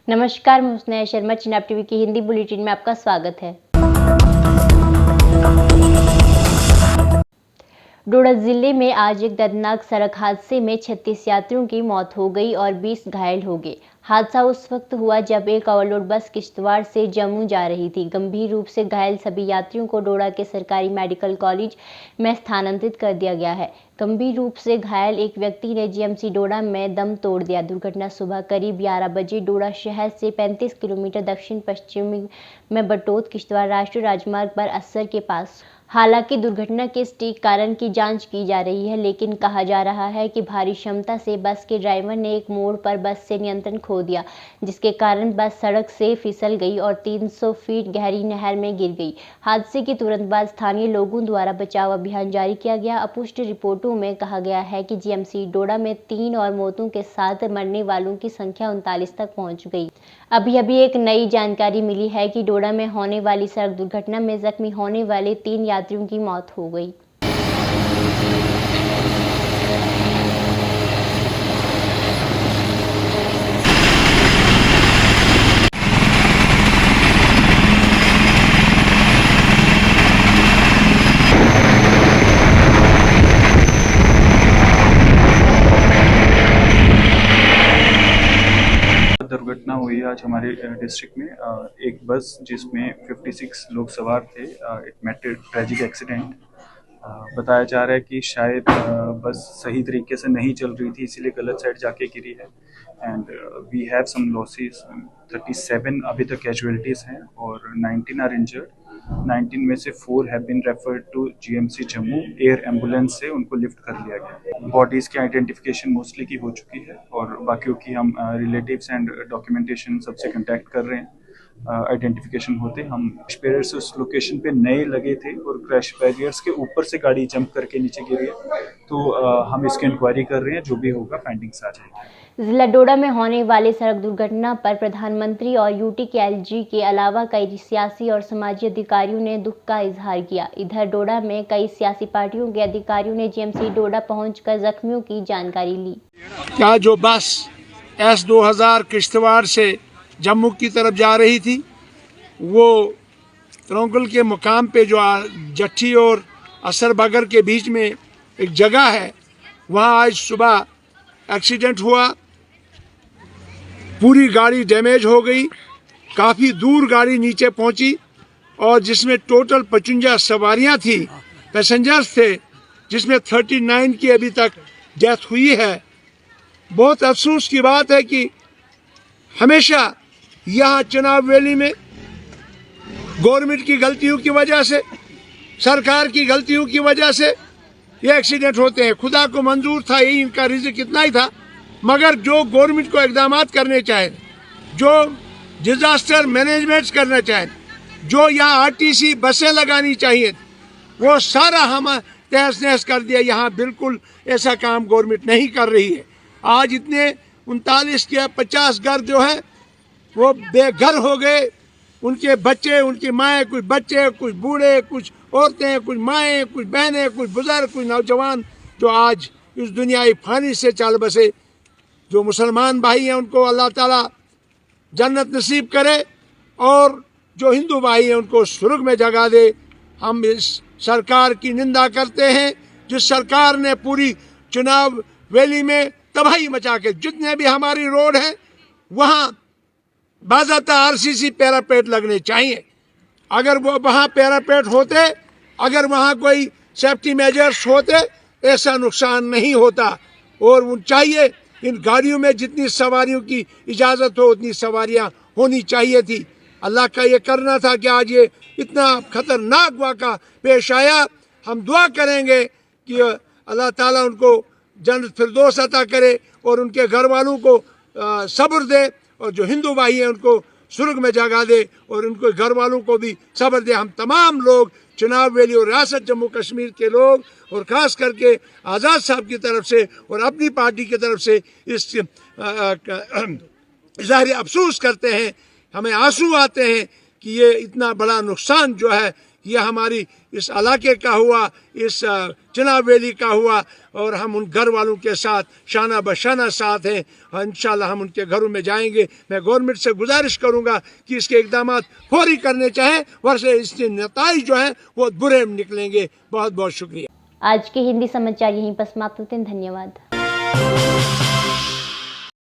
नमस्कार, मैं स्नेहा शर्मा। चिनाब टीवी की हिंदी बुलेटिन में आपका स्वागत है। डोडा जिले में आज एक दर्दनाक सड़क हादसे में 36 यात्रियों की मौत हो गई और 20 घायल हो गए। हादसा उस वक्त हुआ जब एक ओवरलोड बस किश्तवाड़ से जम्मू जा रही थी। गंभीर रूप से घायल सभी यात्रियों को डोडा के सरकारी मेडिकल कॉलेज में स्थानांतरित कर दिया गया है। गंभीर रूप से घायल एक व्यक्ति ने जीएमसी डोडा में दम तोड़ दिया। दुर्घटना सुबह करीब 11 बजे डोडा शहर से 35 किलोमीटर दक्षिण पश्चिमी में बटोत किश्तवाड़ राष्ट्रीय राजमार्ग पर अस्सर के पास। हालांकि दुर्घटना के सटीक कारण की जांच की जा रही है, लेकिन कहा जा रहा है कि भारी क्षमता से बस के ड्राइवर ने एक मोड़ पर बस से नियंत्रण खो दिया, जिसके कारण बस सड़क से फिसल गई और 300 फीट गहरी नहर में गिर गई। हादसे के तुरंत बाद स्थानीय लोगों द्वारा बचाव अभियान जारी किया गया। अपुष्ट रिपोर्टों में कहा गया है कि जीएमसी डोडा में 3 और मौतों के साथ मरने वालों की संख्या 39 तक पहुंच गई। अभी एक नई जानकारी मिली है कि डोडा में होने वाली सड़क दुर्घटना में जख्मी होने वाले 3 यात्रियों की मौत हो गई। दुर्घटना हुई आज हमारे डिस्ट्रिक्ट में। एक बस जिसमें 56 लोग सवार थे, इट मेट ट्रेजिक एक्सीडेंट। बताया जा रहा है कि शायद बस सही तरीके से नहीं चल रही थी, इसीलिए गलत साइड जाके गिरी है। And we have some losses. 37 अभी तक कैजुअलिटीज़ हैं और 19 आर इंजर्ड। 19 में से 4 have been referred to GMC Jammu. Air ambulance से उनको लिफ्ट कर लिया गया। बॉडीज़ की आइडेंटिफिकेशन मोस्टली की हो चुकी है और बाकियों की हम रिलेटिव्स एंड डॉक्यूमेंटेशन सबसे कांटेक्ट कर रहे हैं। आइडेंटिफिकेशन होते हम बैरियर्स उस लोकेशन पे नए लगे थे और क्रैश बैरियर्स के ऊपर से गाड़ी जंप करके नीचे गिरी है। तो हम इसकी इंक्वायरी कर रहे हैं, जो भी होगा फाइंडिंग्स आ जाएगी। जिला डोडा में होने वाली सड़क दुर्घटना पर प्रधानमंत्री और यूटी के एलजी के अलावा कई सियासी और समाजी अधिकारियों ने दुख का इजहार किया। इधर डोडा में कई सियासी पार्टियों के अधिकारियों ने जीएमसी डोडा पहुंचकर जख्मियों की जानकारी ली। क्या जो बस S2000 किश्तवाड़ से जम्मू की तरफ जा रही थी, वो त्रंगल के मुकाम पे जो जट्ठी और असर बगर के बीच में एक जगह है, वहाँ आज सुबह एक्सीडेंट हुआ। पूरी गाड़ी डैमेज हो गई, काफ़ी दूर गाड़ी नीचे पहुंची और जिसमें टोटल 55 सवारियां थी, पैसेंजर्स थे, जिसमें 39 की अभी तक डेथ हुई है। बहुत अफसोस की बात है कि हमेशा यहाँ चिनाब वैली में गवर्नमेंट की गलतियों की वजह से, सरकार की गलतियों की वजह से ये एक्सीडेंट होते हैं। खुदा को मंजूर था, यही इनका रिज़्क इतना ही था, मगर जो गवर्नमेंट को इक़दामात करने चाहें, जो डिज़ास्टर मैनेजमेंट करना चाहें, जो यहाँ आरटीसी बसें लगानी चाहिए, वो सारा हम तहस नहस कर दिया। यहाँ बिल्कुल ऐसा काम गवर्नमेंट नहीं कर रही है। आज इतने 39 के 50 घर जो है वो बेघर हो गए। उनके बच्चे, उनकी माएँ, कुछ बच्चे, कुछ बूढ़े, कुछ औरतें, कुछ माएँ, कुछ बहनें, कुछ बुजुर्ग, कुछ नौजवान जो आज इस दुनियाई फानी से चल बसे। जो मुसलमान भाई हैं उनको अल्लाह ताला जन्नत नसीब करे और जो हिंदू भाई हैं उनको सुर्ग में जगह दे। हम इस सरकार की निंदा करते हैं, जिस सरकार ने पूरी चिनाब वैली में तबाही मचा के, जितने भी हमारी रोड हैं वहाँ बाज़ाब्ता आरसीसी पैरापेट लगने चाहिए। अगर वो वहाँ पैरापेट होते, अगर वहाँ कोई सेफ्टी मेजर्स होते, ऐसा नुकसान नहीं होता। और वो चाहिए इन गाड़ियों में जितनी सवारियों की इजाज़त हो उतनी सवारियाँ होनी चाहिए थी। अल्लाह का ये करना था कि आज ये इतना ख़तरनाक वाक़ा पेश आया। हम दुआ करेंगे कि अल्लाह ताला उनको जन्नत फिरदौस अता करे और उनके घर वालों को सब्र दे, और जो हिंदू भाई हैं उनको सुर्ग में जगह दे और उनके घर वालों को भी सब्र दे। हम तमाम लोग चिनाब वैली और रियासत जम्मू कश्मीर के लोग और ख़ास करके आज़ाद साहब की तरफ से और अपनी पार्टी की तरफ से इस इज़हार अफसोस करते हैं। हमें आंसू आते हैं कि ये इतना बड़ा नुकसान जो है यह हमारी इस इलाके का हुआ, इस चिनाब वैली का हुआ, और हम उन घर वालों के साथ शाना बशाना साथ हैं। इंशाल्लाह हम उनके घरों में जाएंगे। मैं गवर्नमेंट से गुजारिश करूंगा कि इसके इक़दाम फौरी करने चाहें, वरसे इसके नताइज जो हैं वो बुरे निकलेंगे। बहुत बहुत शुक्रिया। आज के हिंदी समाचार यहीं पर समाप्त होते हैं। धन्यवाद।